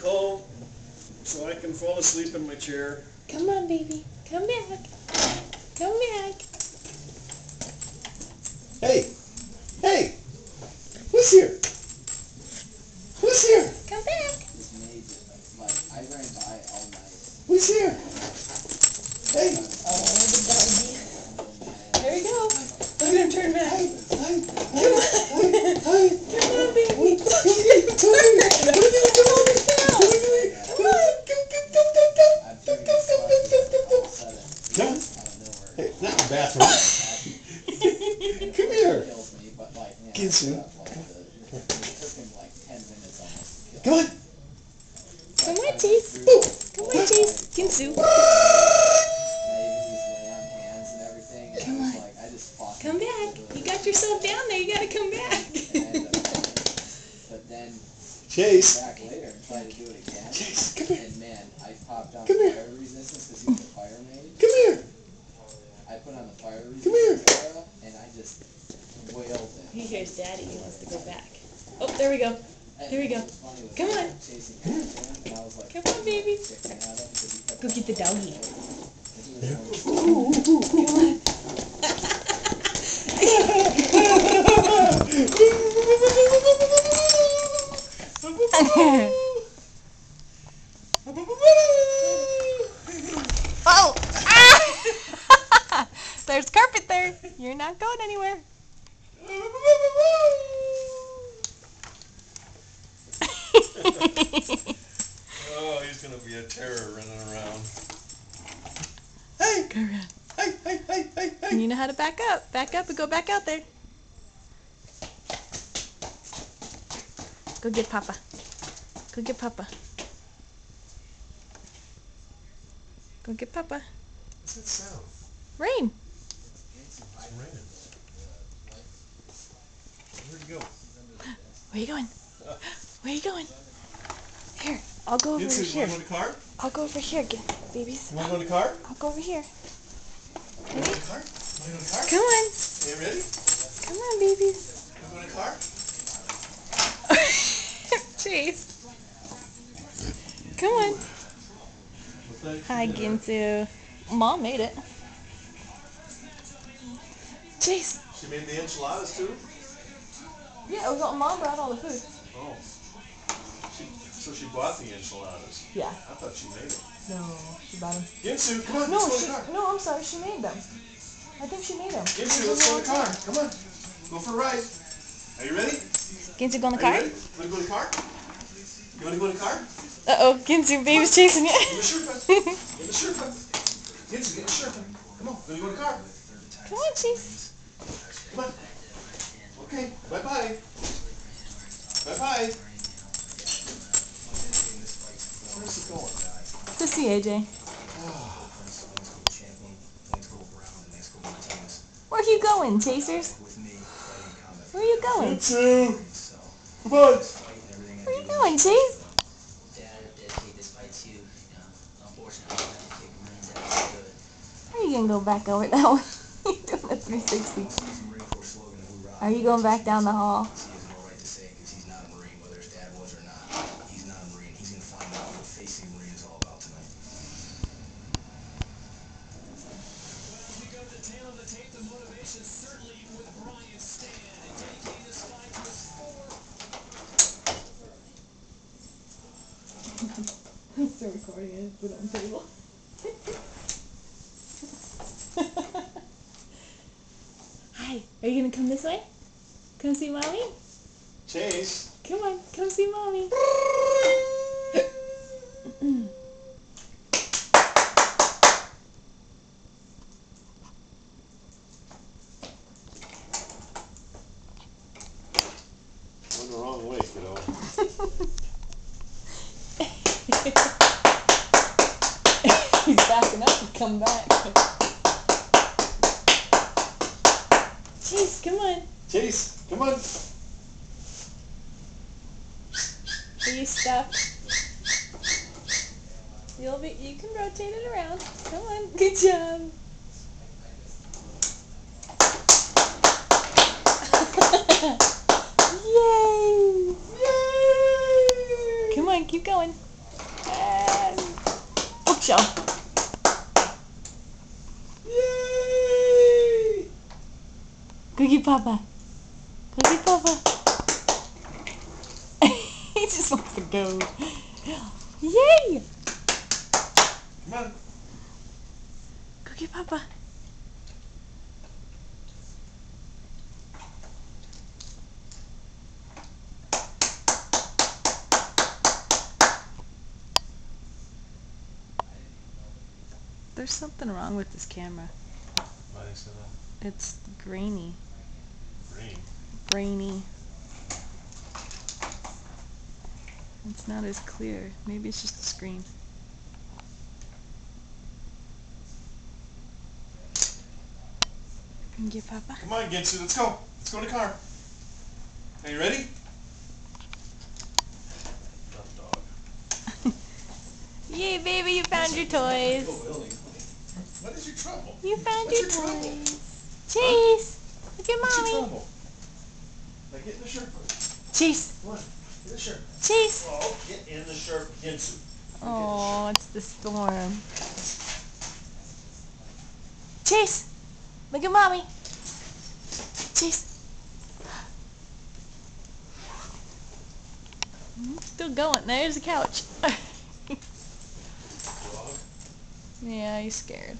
home so I can fall asleep in my chair. Come on, baby. Come back. Come back. Hey! Hey! Who's here? Who's here? Come back. This maid, like, I ran by all night. Who's here? Hey! Oh, the doggy. There we go. Look at him turn back. Hi! Hi. Come on, baby. What are you doing? Come on. I'm doing this all of a sudden. Come. Out of nowhere. Hey, not in the bathroom. Come here. Kills me, but like, man, Ginsu. it took him like 10 minutes almost to kill Come on. Come on, Chase. Woo. Come on, Chase. Ginsu. And I even just lay on hands and everything. And Come I was on. like, I just fought Come him. back. You got yourself down there. You gotta come back. But then Chase. back later and tried to do it again. Chase, come here. And man, I popped on Come here. fire resistance because he was a fire maid. Come here. I put on the fire Come here. resistance aura, and I just wailed him. He hears Daddy. He wants to go back. Oh, there we go. There we go. Come on. Chasing after him, and I was like, Come on, baby. kicking at him 'cause he kept Go get the doggy. Come on. Oh! Ah! There's carpet there. You're not going anywhere. Oh, he's gonna be a terror running around. Hey! Go around. Hey! Hey! Hey! Hey! Hey! You know how to back up. Back up and go back out there. Go get Papa. Go get Papa. Go get Papa. What's that sound? Rain. It's raining. Where'd he go? Where you going? Where you going? Here, I'll go over Ginsu, you here. wanna go in the car? I'll go over here, babies. You wanna go in the car? I'll go over here. You wanna go in the car? You wanna go in the car? Come on. Are you ready? Come on, babies. You wanna go in the car? Jeez. Come on. What's that? Hi, Ginsu. Mom made it. Jeez. She made the enchiladas too? Yeah, Mom brought all the food. Oh. So she bought the enchiladas. Yeah. I thought she made them. No, she bought them. Ginsu, come on, No, let's go in the car. no, I'm sorry, she made them. I think she made them. Ginsu, let's go in the car. Come on. Go for a ride. Are you ready? Ginsu, go in the Are car? you ready? You wanna go in the car? You wanna go in the car? Uh-oh, Ginsu, baby's chasing Get the you. Sherpa. Get the Sherpa. Ginsu, get the Sherpa. Come on, gonna go in the car. Come on, Chase. Come on. Okay, bye-bye. Bye-bye. Where's he going? To see AJ. Where you going, Chasers? Where you going? Ginsu! Come on! Where you going, Chase? Are you gonna go back over that one? You're doing a 360. Are you going back down the hall? I'm still recording it, put it on the table. Hi, are you gonna come this way? Come see Mommy? Chase. Come on, come see Mommy. Went the wrong way, kiddo. He's backing up and come back. Chase, come on. Chase, come on. Are you stuck? You can rotate it around. Come on, good job. Yay! Yay! Come on, keep going. Show. Yay! Cookie Papa. Cookie Papa. He just wants to go. Yay! Come on. Cookie Papa. There's something wrong with this camera. Why do you say that? It's grainy. Green. Grainy. It's not as clear. Maybe it's just the screen. Cookie Papa. Come on, Ginsu, let's go. Let's go in the car. Are you ready? Tough dog. Yay, baby, you found your toys. What is your trouble? You found What's your your trouble? toys. Chase, look at What's your mommy. trouble? Now get in the shirt first. Chase, Come on, get in the shirt. Chase. Oh, get in the shirt, Ginsu. Oh, it's the storm. Chase, look at mommy. Chase. Still going. There's the couch. Dog. Yeah, he's scared.